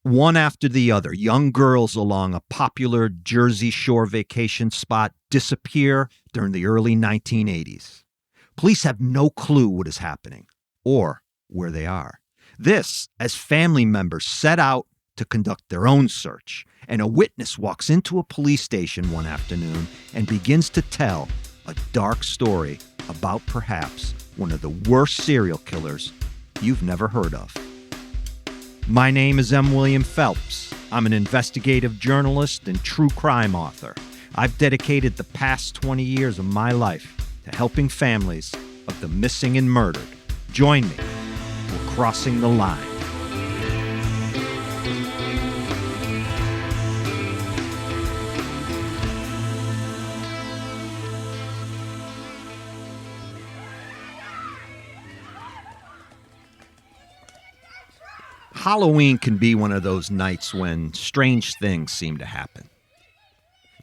One after the other, young girls along a popular Jersey Shore vacation spot disappear during the early 1980s. Police have no clue what is happening or where they are. This, as family members set out to conduct their own search, and a witness walks into a police station one afternoon and begins to tell a dark story about perhaps one of the worst serial killers you've never heard of. My name is M. William Phelps. I'm an investigative journalist and true crime author. I've dedicated the past 20 years of my life to helping families of the missing and murdered. Join me. We're crossing the line. Halloween can be one of those nights when strange things seem to happen.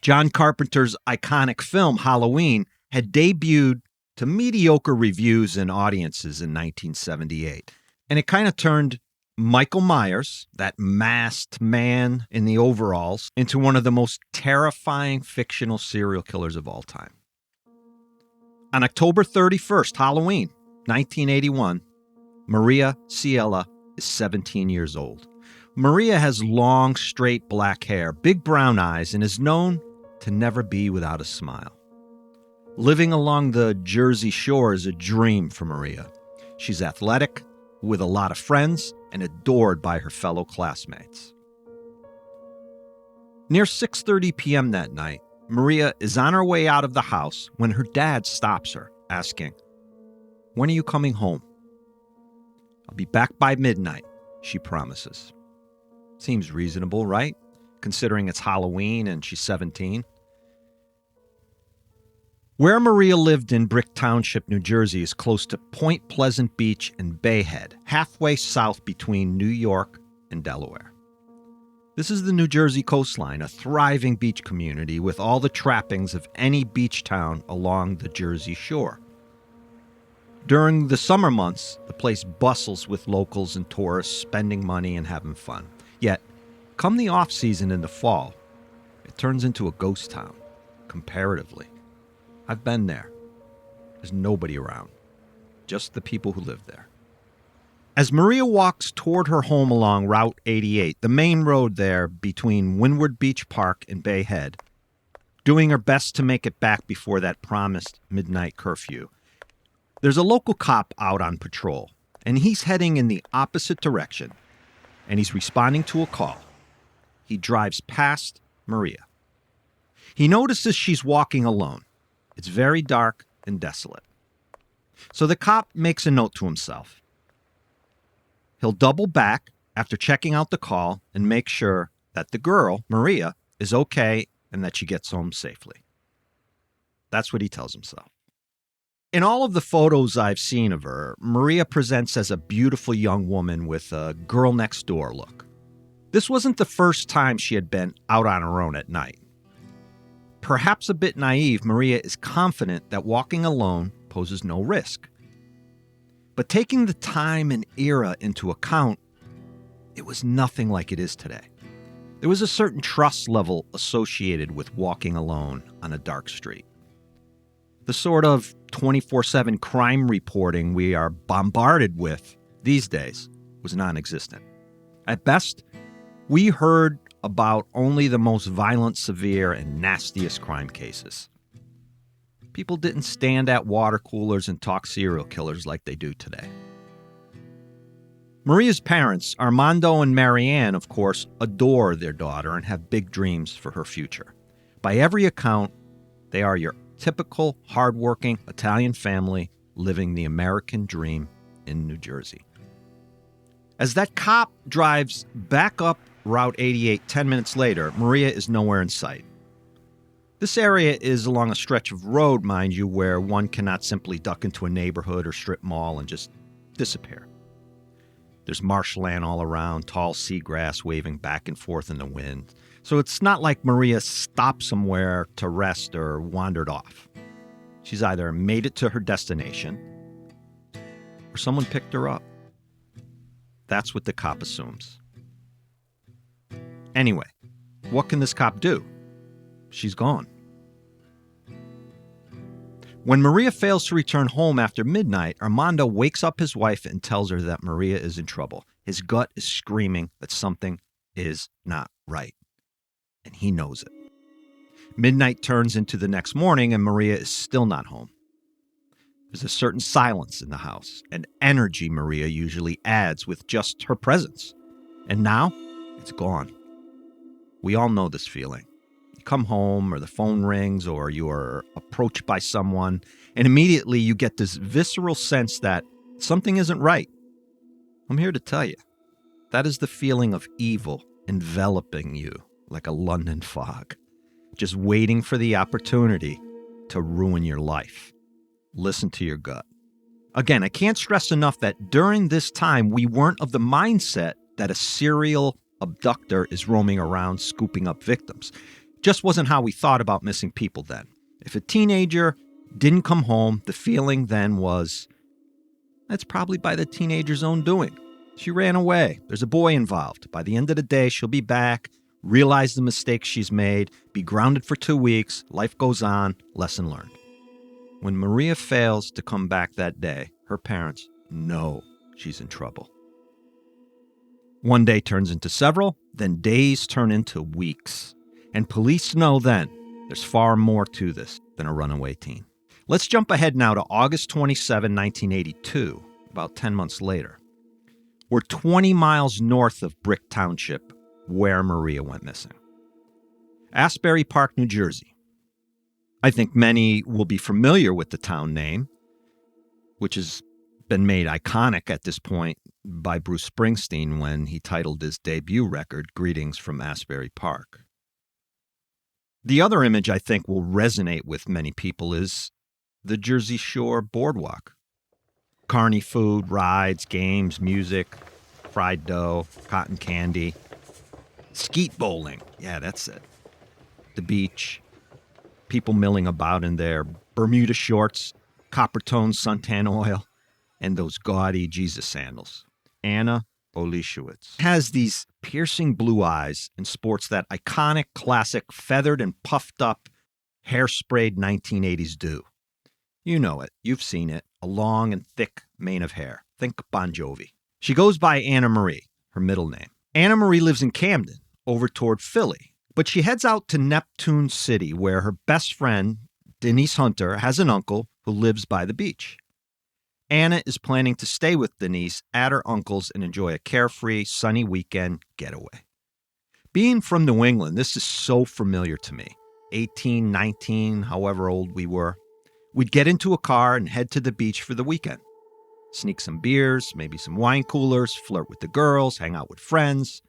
John Carpenter's iconic film, Halloween, had debuted to mediocre reviews and audiences in 1978. And it kind of turned Michael Myers, that masked man in the overalls, into one of the most terrifying fictional serial killers of all time. On October 31st, Halloween, 1981, Maria Ciela is 17 years old. Maria has long, straight black hair, big brown eyes, and is known to never be without a smile. Living along the Jersey Shore is a dream for Maria. She's athletic, with a lot of friends, and adored by her fellow classmates. Near 6:30 p.m. that night, Maria is on her way out of the house when her dad stops her, asking, "When are you coming home?" "I'll be back by midnight," she promises. Seems reasonable, right? Considering it's Halloween and she's 17. Where Maria lived in Brick Township, New Jersey, is close to Point Pleasant Beach and Bay Head, halfway south between New York and Delaware. This is the New Jersey coastline, a thriving beach community with all the trappings of any beach town along the Jersey Shore. During the summer months, the place bustles with locals and tourists spending money and having fun. Yet, come the off-season in the fall, it turns into a ghost town, comparatively. I've been there. There's nobody around, just the people who live there. As Maria walks toward her home along Route 88, the main road there between Windward Beach Park and Bay Head, doing her best to make it back before that promised midnight curfew, there's a local cop out on patrol, and he's heading in the opposite direction, and he's responding to a call. He drives past Maria. He notices she's walking alone. It's very dark and desolate. So the cop makes a note to himself. He'll double back after checking out the call and make sure that the girl, Maria, is okay and that she gets home safely. That's what he tells himself. In all of the photos I've seen of her, Maria presents as a beautiful young woman with a girl next door look. This wasn't the first time she had been out on her own at night. Perhaps a bit naive, Maria is confident that walking alone poses no risk. But taking the time and era into account, it was nothing like it is today. There was a certain trust level associated with walking alone on a dark street. The sort of 24/7 crime reporting we are bombarded with these days was non-existent. At best, we heard about only the most violent, severe, and nastiest crime cases. People didn't stand at water coolers and talk serial killers like they do today. Maria's parents, Armando and Marianne, of course, adore their daughter and have big dreams for her future. By every account, they are your typical, hardworking Italian family living the American dream in New Jersey. As that cop drives back up Route 88 10 minutes later, Maria is nowhere in sight. This area is along a stretch of road, mind you, where one cannot simply duck into a neighborhood or strip mall and just disappear. There's marshland all around, tall seagrass waving back and forth in the wind. So it's not like Maria stopped somewhere to rest or wandered off. She's either made it to her destination or someone picked her up. That's what the cop assumes. Anyway, what can this cop do? She's gone. When Maria fails to return home after midnight, Armando wakes up his wife and tells her that Maria is in trouble. His gut is screaming that something is not right, and he knows it. Midnight turns into the next morning, and Maria is still not home. There's a certain silence in the house, an energy Maria usually adds with just her presence. And now, it's gone. We all know this feeling. You come home, or the phone rings, or you are approached by someone, and immediately you get this visceral sense that something isn't right. I'm here to tell you, that is the feeling of evil enveloping you like a London fog, just waiting for the opportunity to ruin your life. Listen to your gut. Again, I can't stress enough that during this time, we weren't of the mindset that a serial abductor is roaming around scooping up victims. Just wasn't how we thought about missing people then. If a teenager didn't come home, the feeling then was, that's probably by the teenager's own doing. She ran away. There's a boy involved. By the end of the day, she'll be back, realize the mistakes she's made, be grounded for 2 weeks, life goes on, lesson learned. When Maria fails to come back that day, her parents know she's in trouble. One day turns into several, then days turn into weeks. And police know then there's far more to this than a runaway teen. Let's jump ahead now to August 27, 1982, about 10 months later. We're 20 miles north of Brick Township, where Maria went missing. Asbury Park, New Jersey. I think many will be familiar with the town name, which has been made iconic at this point by Bruce Springsteen when he titled his debut record, Greetings from Asbury Park. The other image I think will resonate with many people is the Jersey Shore Boardwalk. Carny food, rides, games, music, fried dough, cotton candy, skeet bowling. Yeah, that's it. The beach, people milling about in their Bermuda shorts, copper-toned suntan oil, and those gaudy Jesus sandals. Anna Oleshewicz has these piercing blue eyes and sports that iconic, classic, feathered and puffed up, hairsprayed 1980s do. You know it. You've seen it. A long and thick mane of hair. Think Bon Jovi. She goes by Anna Marie, her middle name. Anna Marie lives in Camden, over toward Philly. But she heads out to Neptune City, where her best friend, Denise Hunter, has an uncle who lives by the beach. Anna is planning to stay with Denise at her uncle's and enjoy a carefree, sunny weekend getaway. Being from New England, this is so familiar to me. 18, 19, however old we were. We'd get into a car and head to the beach for the weekend. Sneak some beers, maybe some wine coolers, flirt with the girls, hang out with friends.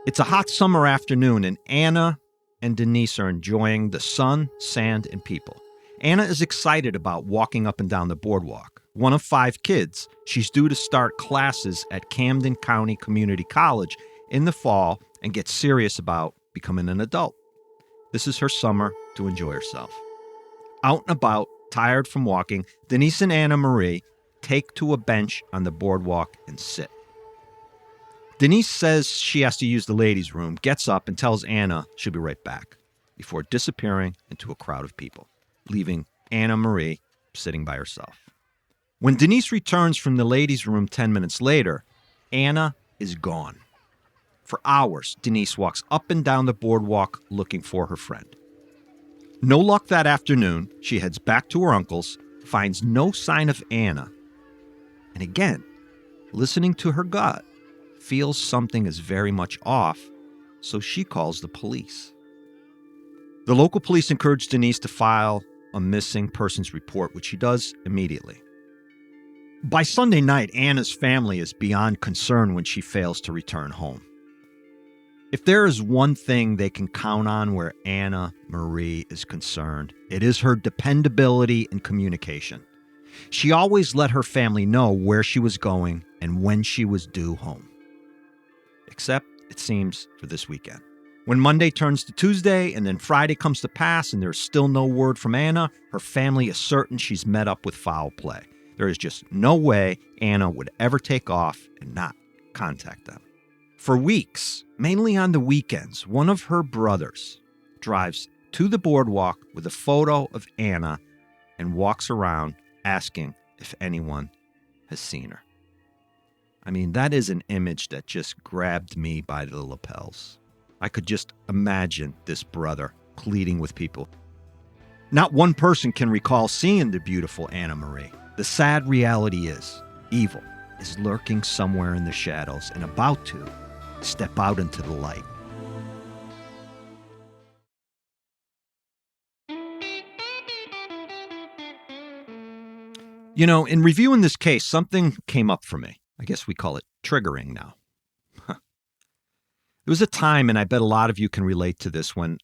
It's a hot summer afternoon, and Anna and Denise are enjoying the sun, sand, and people. Anna is excited about walking up and down the boardwalk. One of 5 kids, she's due to start classes at Camden County Community College in the fall and get serious about becoming an adult. This is her summer to enjoy herself. Out and about, tired from walking, Denise and Anna Marie take to a bench on the boardwalk and sit. Denise says she has to use the ladies' room, gets up and tells Anna she'll be right back before disappearing into a crowd of people, leaving Anna Marie sitting by herself. When Denise returns from the ladies' room 10 minutes later, Anna is gone. For hours, Denise walks up and down the boardwalk looking for her friend. No luck that afternoon, she heads back to her uncle's, finds no sign of Anna, and again, listening to her gut, feels something is very much off, so she calls the police. The local police encourage Denise to file a missing persons report, which she does immediately. By Sunday night, Anna's family is beyond concern when she fails to return home. If there is one thing they can count on where Anna Marie is concerned, it is her dependability and communication. She always let her family know where she was going and when she was due home. Except, it seems, for this weekend. When Monday turns to Tuesday and then Friday comes to pass and there's still no word from Anna, her family is certain she's met up with foul play. There is just no way Anna would ever take off and not contact them. For weeks, mainly on the weekends, one of her brothers drives to the boardwalk with a photo of Anna and walks around asking if anyone has seen her. I mean, that is an image that just grabbed me by the lapels. I could just imagine this brother pleading with people. Not one person can recall seeing the beautiful Anna Marie. The sad reality is, evil is lurking somewhere in the shadows and about to step out into the light. You know, in reviewing this case, something came up for me. I guess we call it triggering now. There was a time, and I bet a lot of you can relate to this, when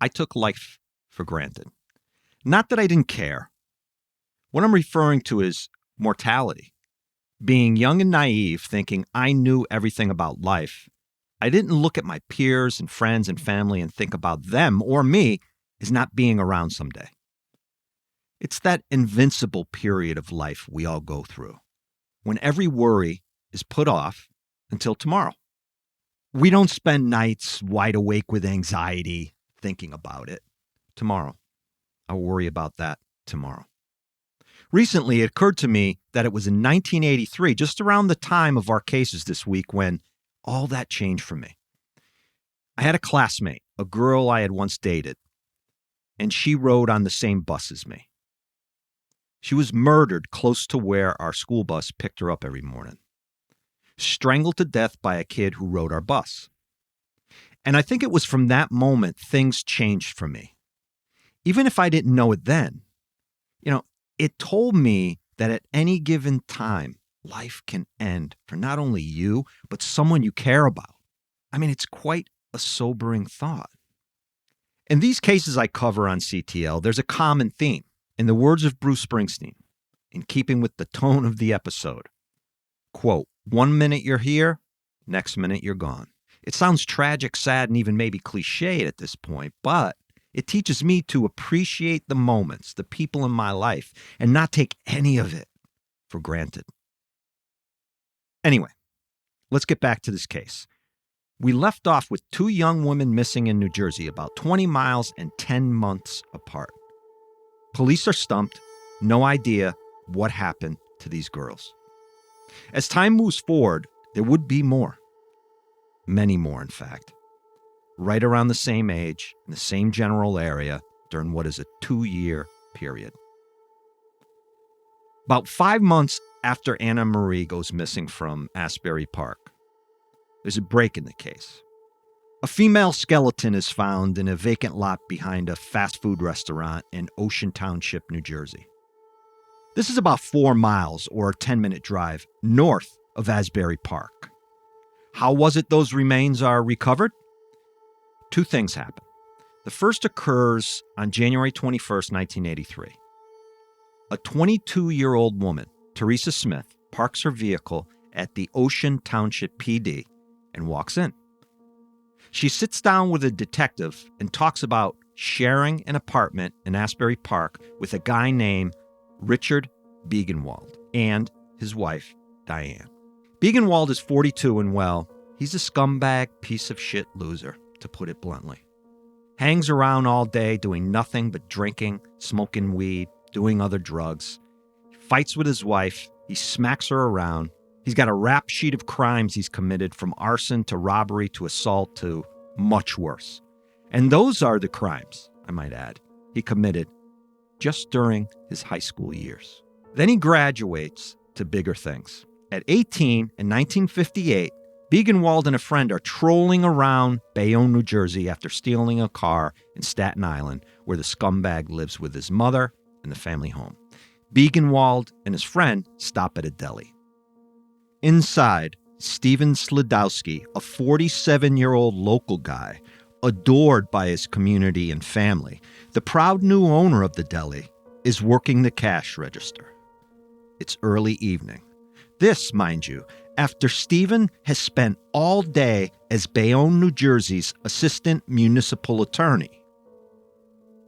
I took life for granted. Not that I didn't care. What I'm referring to is mortality. Being young and naive, thinking I knew everything about life. I didn't look at my peers and friends and family and think about them or me as not being around someday. It's that invincible period of life we all go through, when every worry is put off until tomorrow. We don't spend nights wide awake with anxiety thinking about it. Tomorrow. I'll worry about that tomorrow. Recently, it occurred to me that it was in 1983, just around the time of our cases this week, when all that changed for me. I had a classmate, a girl I had once dated, and she rode on the same bus as me. She was murdered close to where our school bus picked her up every morning. Strangled to death by a kid who rode our bus. And I think it was from that moment things changed for me. Even if I didn't know it then, it told me that at any given time, life can end for not only you, but someone you care about. I mean, it's quite a sobering thought. In these cases I cover on CTL, there's a common theme. In the words of Bruce Springsteen, in keeping with the tone of the episode, quote, 1 minute you're here, next minute you're gone. It sounds tragic, sad, and even maybe cliched at this point, but it teaches me to appreciate the moments, the people in my life, and not take any of it for granted. Anyway, let's get back to this case. We left off with 2 young women missing in New Jersey, about 20 miles and 10 months apart. Police are stumped, no idea what happened to these girls. As time moves forward, there would be more. Many more, in fact. Right around the same age, in the same general area, during what is a 2-year period. About 5 months after Anna Marie goes missing from Asbury Park, there's a break in the case. A female skeleton is found in a vacant lot behind a fast food restaurant in Ocean Township, New Jersey. This is about 4 miles or a 10-minute drive north of Asbury Park. How was it those remains are recovered? 2 things happen. The first occurs on January 21st, 1983. A 22-year-old woman, Teresa Smith, parks her vehicle at the Ocean Township PD and walks in. She sits down with a detective and talks about sharing an apartment in Asbury Park with a guy named Richard Biegenwald and his wife, Diane. Biegenwald is 42 and, well, he's a scumbag piece of shit loser, to put it bluntly. Hangs around all day doing nothing but drinking, smoking weed, doing other drugs. He fights with his wife. He smacks her around. He's got a rap sheet of crimes he's committed, from arson to robbery to assault to much worse. And those are the crimes, I might add, he committed just during his high school years. Then he graduates to bigger things. At 18 in 1958, Biegenwald and a friend are trolling around Bayonne, New Jersey after stealing a car in Staten Island, where the scumbag lives with his mother in the family home. Biegenwald and his friend stop at a deli. Inside, Stephen Slidowski, a 47-year-old local guy, adored by his community and family, the proud new owner of the deli, is working the cash register. It's early evening. This, mind you, after Stephen has spent all day as Bayonne, New Jersey's assistant municipal attorney.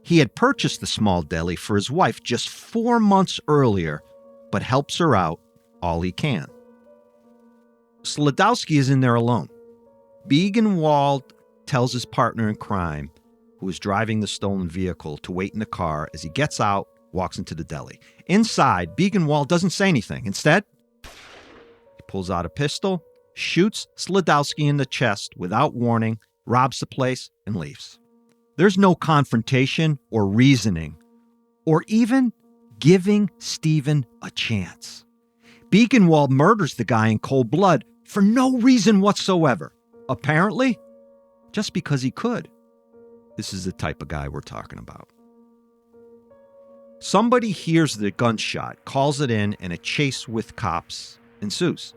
He had purchased the small deli for his wife just 4 months earlier, but helps her out all he can. Slidowski is in there alone, Biegenwald tells his partner in crime, who is driving the stolen vehicle, to wait in the car as he gets out, walks into the deli. Inside, Biegenwald doesn't say anything. Instead, he pulls out a pistol, shoots Slidowski in the chest without warning, robs the place, and leaves. There's no confrontation or reasoning, or even giving Stephen a chance. Biegenwald murders the guy in cold blood for no reason whatsoever. Apparently, just because he could. This is the type of guy we're talking about. Somebody hears the gunshot, calls it in, and a chase with cops ensues.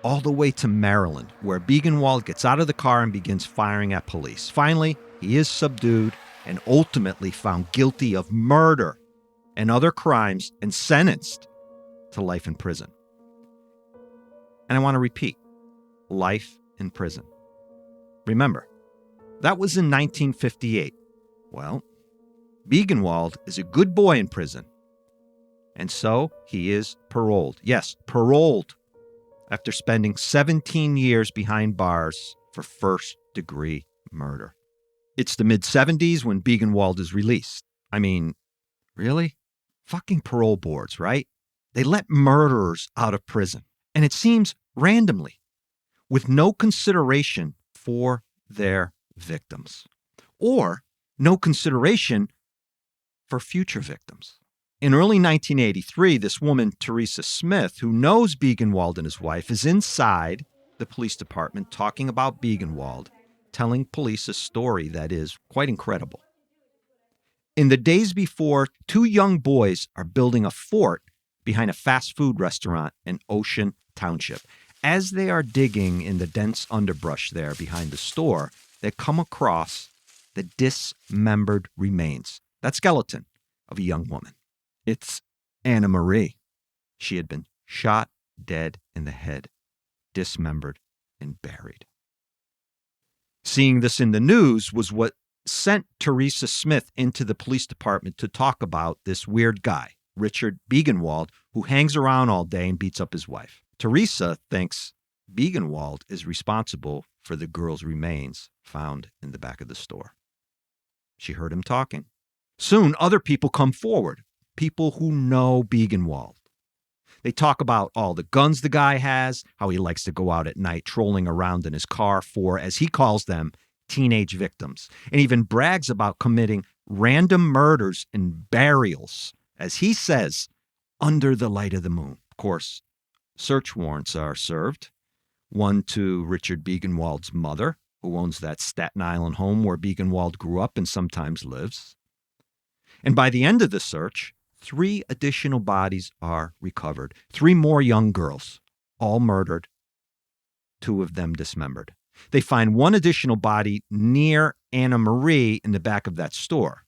All the way to Maryland, where Biegenwald gets out of the car and begins firing at police. Finally, he is subdued and ultimately found guilty of murder and other crimes and sentenced to life in prison. And I want to repeat, life in prison. Remember, that was in 1958. Well, Biegenwald is a good boy in prison. And so he is paroled. Yes, paroled after spending 17 years behind bars for first-degree murder. It's the mid-70s when Biegenwald is released. I mean, really? Fucking parole boards, right? They let murderers out of prison. And it seems randomly, with no consideration for their victims. Or no consideration for future victims. In early 1983, this woman, Teresa Smith, who knows Biegenwald and his wife, is inside the police department talking about Biegenwald, telling police a story that is quite incredible. In the days before, two young boys are building a fort behind a fast food restaurant in Ocean Township. As they are digging in the dense underbrush there behind the store, they come across the dismembered remains, that skeleton of a young woman. It's Anna Marie. She had been shot dead in the head, dismembered, and buried. Seeing this in the news was what sent Teresa Smith into the police department to talk about this weird guy, Richard Biegenwald, who hangs around all day and beats up his wife. Teresa thinks Biegenwald is responsible for the girl's remains found in the back of the store. She heard him talking. Soon, other people come forward, people who know Biegenwald. They talk about all the guns the guy has, how he likes to go out at night trolling around in his car for, as he calls them, teenage victims, and even brags about committing random murders and burials, as he says, under the light of the moon. Of course, search warrants are served, one to Richard Biegenwald's mother, who owns that Staten Island home where Biegenwald grew up and sometimes lives. And by the end of the search, 3 additional bodies are recovered. 3 more young girls, all murdered, 2 of them dismembered. They find 1 additional body near Anna Marie in the back of that store,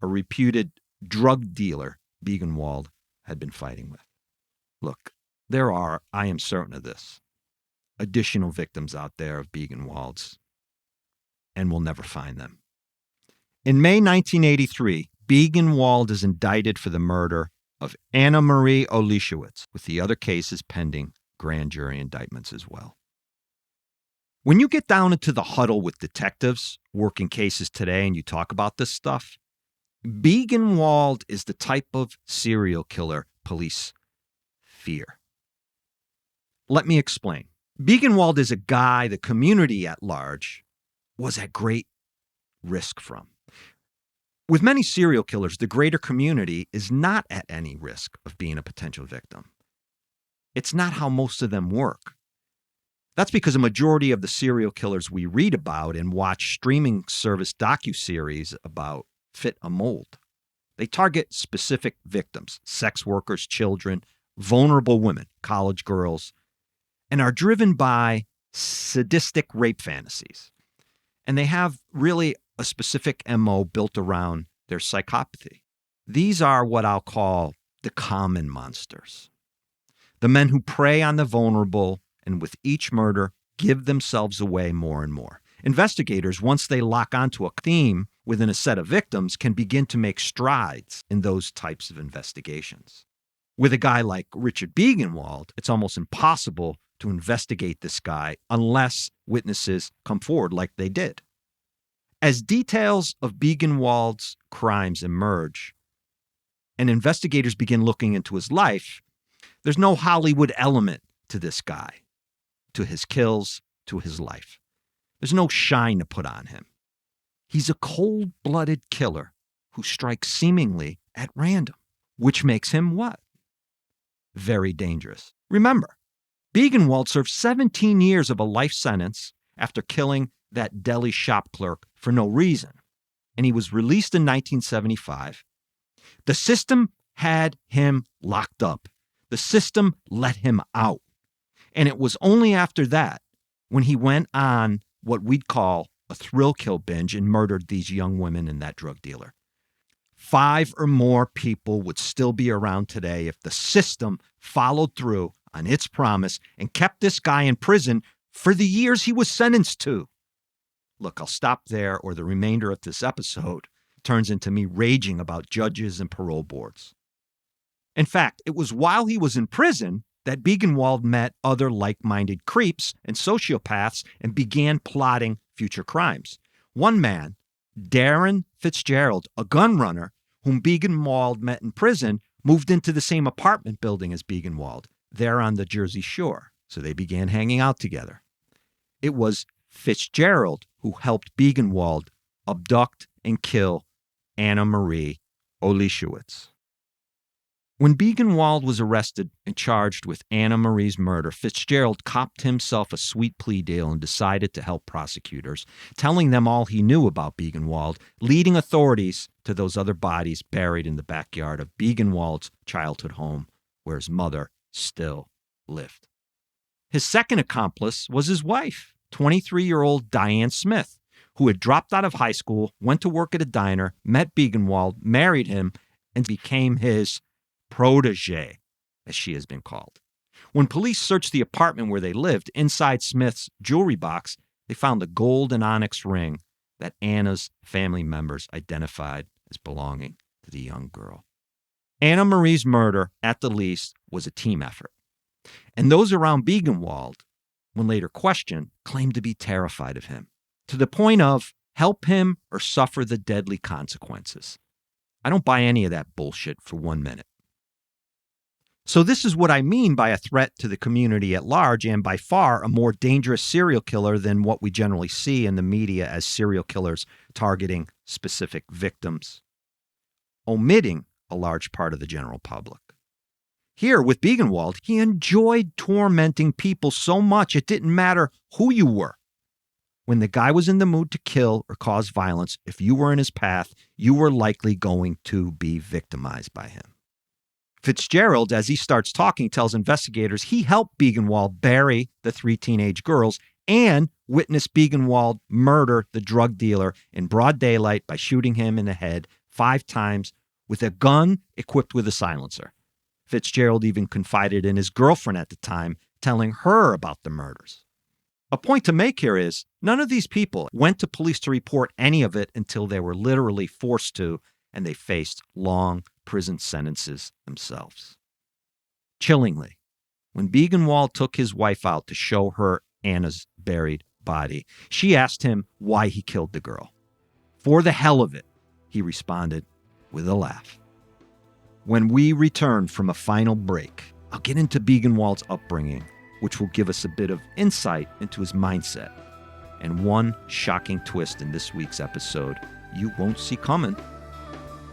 a reputed drug dealer Biegenwald had been fighting with. Look, there are, I am certain of this, additional victims out there of Biegenwald's, and we'll never find them. In May 1983, Biegenwald is indicted for the murder of Anna Marie Oleshewicz, with the other cases pending grand jury indictments as well. When you get down into the huddle with detectives working cases today and you talk about this stuff, Biegenwald is the type of serial killer police fear. Let me explain. Biegenwald is a guy the community at large was at great risk from. With many serial killers, the greater community is not at any risk of being a potential victim. It's not how most of them work. That's because a majority of the serial killers we read about and watch streaming service docuseries about fit a mold. They target specific victims, sex workers, children, vulnerable women, college girls, and are driven by sadistic rape fantasies. And they have really a specific MO built around their psychopathy. These are what I'll call the common monsters. The men who prey on the vulnerable and with each murder give themselves away more and more. Investigators, once they lock onto a theme within a set of victims, can begin to make strides in those types of investigations. With a guy like Richard Biegenwald, it's almost impossible to investigate this guy unless witnesses come forward like they did. As details of Biegenwald's crimes emerge and investigators begin looking into his life, there's no Hollywood element to this guy, to his kills, to his life. There's no shine to put on him. He's a cold-blooded killer who strikes seemingly at random, which makes him what? Very dangerous. Remember, Biegenwald served 17 years of a life sentence after killing that deli shop clerk for no reason, and he was released in 1975. The system had him locked up. The system let him out. And it was only after that when he went on what we'd call a thrill kill binge and murdered these young women and that drug dealer. 5 or more people would still be around today if the system followed through on its promise and kept this guy in prison for the years he was sentenced to. Look, I'll stop there, or the remainder of this episode turns into me raging about judges and parole boards. In fact, it was while he was in prison that Biegenwald met other like-minded creeps and sociopaths and began plotting future crimes. One man, Darren Fitzgerald, a gun runner whom Biegenwald met in prison, moved into the same apartment building as Biegenwald, there on the Jersey Shore, so they began hanging out together. It was Fitzgerald who helped Biegenwald abduct and kill Anna Marie Oleshewicz. When Biegenwald was arrested and charged with Anna Marie's murder, Fitzgerald copped himself a sweet plea deal and decided to help prosecutors, telling them all he knew about Biegenwald, leading authorities to those other bodies buried in the backyard of Biegenwald's childhood home, where his mother still lived. His second accomplice was his wife, 23-year-old Diane Smith, who had dropped out of high school, went to work at a diner, met Biegenwald, married him, and became his protege, as she has been called. When police searched the apartment where they lived, inside Smith's jewelry box, they found a gold and onyx ring that Anna's family members identified as belonging to the young girl. Anna Marie's murder, at the least, was a team effort. And those around Biegenwald, when later questioned, claimed to be terrified of him, to the point of help him or suffer the deadly consequences. I don't buy any of that bullshit for 1 minute. So this is what I mean by a threat to the community at large, and by far a more dangerous serial killer than what we generally see in the media as serial killers targeting specific victims, omitting a large part of the general public. Here with Biegenwald, he enjoyed tormenting people so much it didn't matter who you were. When the guy was in the mood to kill or cause violence, if you were in his path, you were likely going to be victimized by him. Fitzgerald, as he starts talking, tells investigators he helped Biegenwald bury the 3 teenage girls and witness Biegenwald murder the drug dealer in broad daylight by shooting him in the head 5 times with a gun equipped with a silencer. Fitzgerald even confided in his girlfriend at the time, telling her about the murders. A point to make here is none of these people went to police to report any of it until they were literally forced to, and they faced long prison sentences themselves. Chillingly, when Biegenwald took his wife out to show her Anna's buried body, she asked him why he killed the girl. For the hell of it, he responded with a laugh. When we return from a final break, I'll get into Biegenwald's upbringing, which will give us a bit of insight into his mindset, and one shocking twist in this week's episode you won't see coming.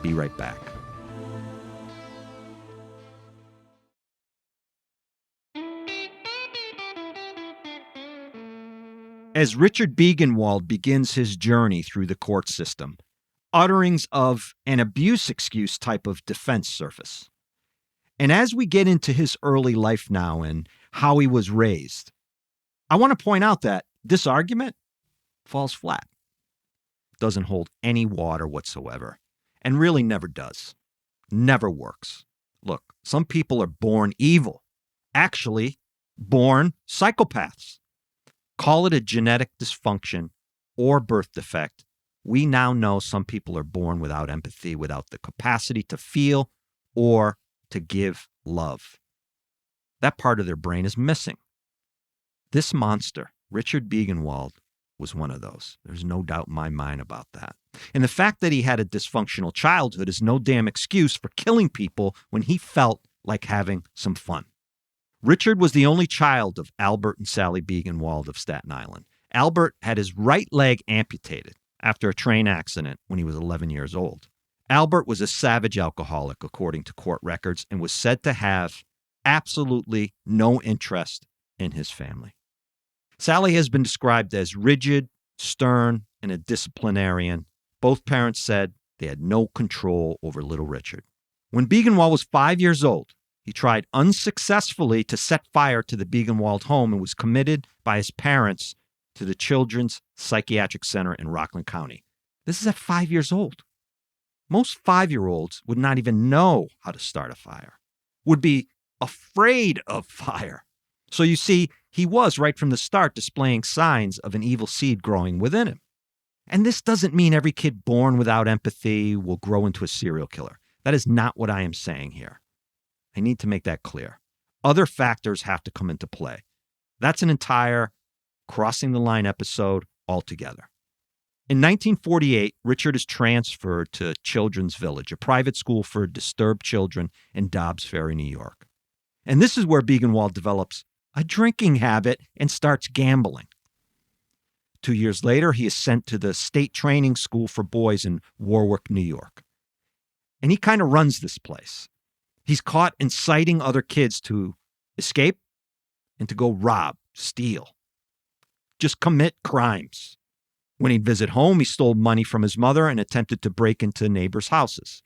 Be right back. As Richard Biegenwald begins his journey through the court system, utterings of an abuse excuse type of defense surface. And as we get into his early life now and how he was raised, I want to point out that this argument falls flat. It doesn't hold any water whatsoever, and really never does. Never works. Look, some people are born evil, actually born psychopaths. Call it a genetic dysfunction or birth defect. We now know some people are born without empathy, without the capacity to feel or to give love. That part of their brain is missing. This monster, Richard Biegenwald, was one of those. There's no doubt in my mind about that. And the fact that he had a dysfunctional childhood is no damn excuse for killing people when he felt like having some fun. Richard was the only child of Albert and Sally Biegenwald of Staten Island. Albert had his right leg amputated after a train accident when he was 11 years old. Albert was a savage alcoholic, according to court records, and was said to have absolutely no interest in his family. Sally has been described as rigid, stern, and a disciplinarian. Both parents said they had no control over little Richard. When Biegenwald was 5 years old, he tried unsuccessfully to set fire to the Biegenwald home and was committed by his parents to the Children's Psychiatric Center in Rockland County. This is at 5 years old. Most 5-year-olds would not even know how to start a fire, would be afraid of fire. So you see, he was right from the start displaying signs of an evil seed growing within him. And this doesn't mean every kid born without empathy will grow into a serial killer. That is not what I am saying here. I need to make that clear. Other factors have to come into play. That's an entire Crossing the Line episode altogether. In 1948, Richard is transferred to Children's Village, a private school for disturbed children in Dobbs Ferry, New York. And this is where Biegenwald develops a drinking habit and starts gambling. 2 years later, he is sent to the State Training School for Boys in Warwick, New York. And he kind of runs this place. He's caught inciting other kids to escape and to go rob, steal, just commit crimes. When he'd visit home, he stole money from his mother and attempted to break into neighbors' houses.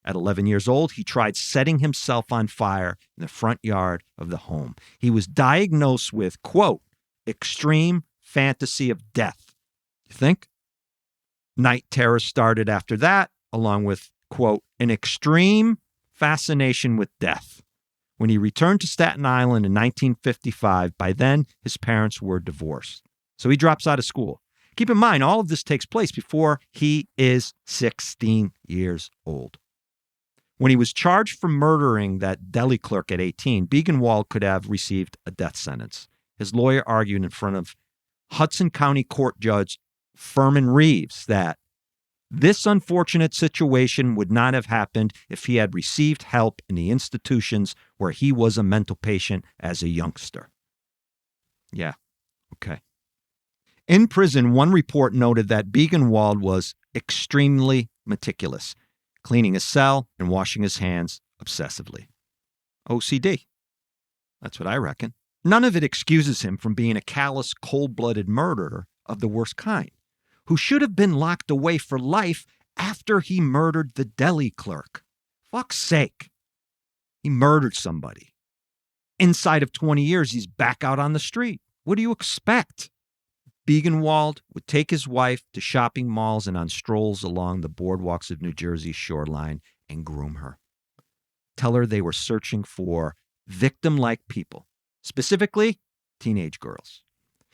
At 11 years old, he tried setting himself on fire in the front yard of the home. He was diagnosed with, quote, extreme fantasy of death. You think? Night terrors started after that, along with, quote, an extreme fascination with death. When he returned to Staten Island in 1955, by then his parents were divorced. So he drops out of school. Keep in mind, all of this takes place before he is 16 years old. When he was charged for murdering that deli clerk at 18, Biegenwald could have received a death sentence. His lawyer argued in front of Hudson County Court Judge Furman Reeves that this unfortunate situation would not have happened if he had received help in the institutions where he was a mental patient as a youngster. Yeah, okay. In prison, one report noted that Biegenwald was extremely meticulous, cleaning his cell and washing his hands obsessively. OCD. That's what I reckon. None of it excuses him from being a callous, cold-blooded murderer of the worst kind, who should have been locked away for life after he murdered the deli clerk. Fuck's sake. He murdered somebody. Inside of 20 years, he's back out on the street. What do you expect? Biegenwald would take his wife to shopping malls and on strolls along the boardwalks of New Jersey's shoreline and groom her. Tell her they were searching for victim-like people, specifically teenage girls.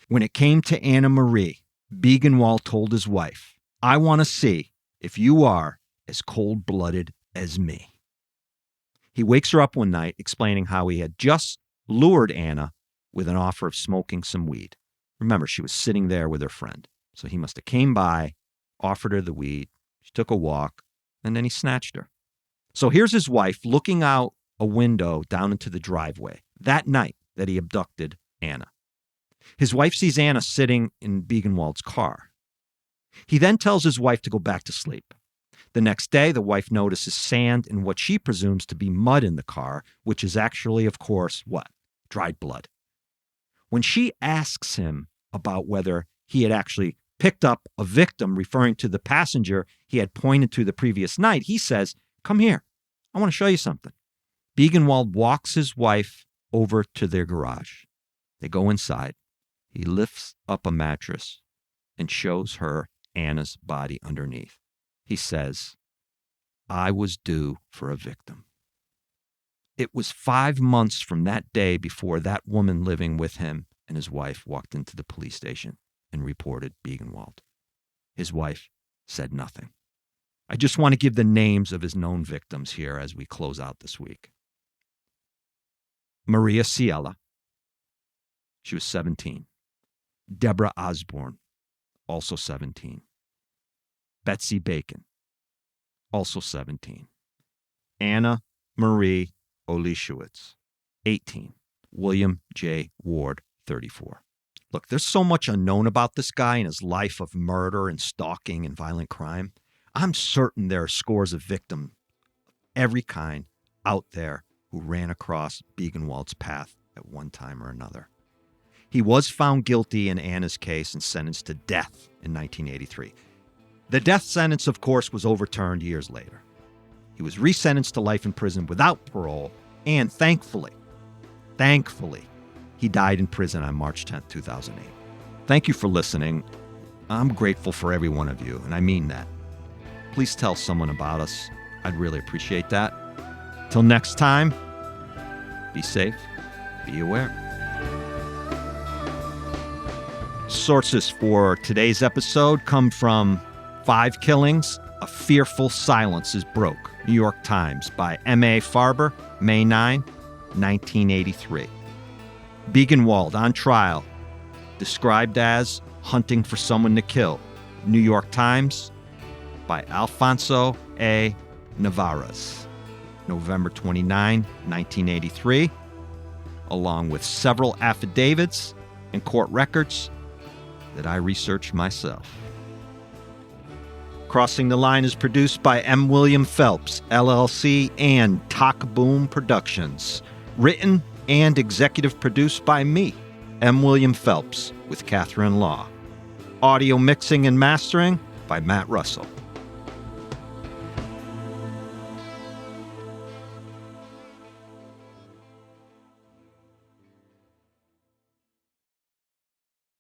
When it came to Anna Marie, Biegenwald told his wife, I want to see if you are as cold-blooded as me. He wakes her up one night explaining how he had just lured Anna with an offer of smoking some weed. Remember, she was sitting there with her friend. So he must have came by, offered her the weed. She took a walk, and then he snatched her. So here's his wife looking out a window down into the driveway that night that he abducted Anna. His wife sees Anna sitting in Biegenwald's car. He then tells his wife to go back to sleep. The next day, the wife notices sand and what she presumes to be mud in the car, which is actually, of course, what? Dried blood. When she asks him about whether he had actually picked up a victim, referring to the passenger he had pointed to the previous night, he says, come here. I want to show you something. Biegenwald walks his wife over to their garage. They go inside. He lifts up a mattress and shows her Anna's body underneath. He says, I was due for a victim. It was 5 months from that day before that woman living with him and his wife walked into the police station and reported Biegenwald. His wife said nothing. I just want to give the names of his known victims here as we close out this week. Maria Ciela, she was 17. Deborah Osborne, also 17. Betsy Bacon, also 17. Anna Marie Olishewitz, 18. William J. Ward, 34. Look, there's so much unknown about this guy and his life of murder and stalking and violent crime. I'm certain there are scores of victims of every kind out there who ran across Biegenwald's path at one time or another. He was found guilty in Anna's case and sentenced to death in 1983. The death sentence, of course, was overturned years later. He was resentenced to life in prison without parole, and thankfully, he died in prison on March 10, 2008. Thank you for listening. I'm grateful for every one of you, and I mean that. Please tell someone about us. I'd really appreciate that. Till next time, be safe, be aware. Sources for today's episode come from 5 Killings, A Fearful Silence is Broke, New York Times, by M.A. Farber, May 9, 1983. Biegenwald on trial, described as hunting for someone to kill, New York Times, by Alfonso A. Navarez, November 29, 1983, along with several affidavits and court records that I researched myself. Crossing the Line is produced by M. William Phelps, LLC, and Talk Boom Productions. Written and executive produced by me, M. William Phelps, with Catherine Law. Audio mixing and mastering by Matt Russell.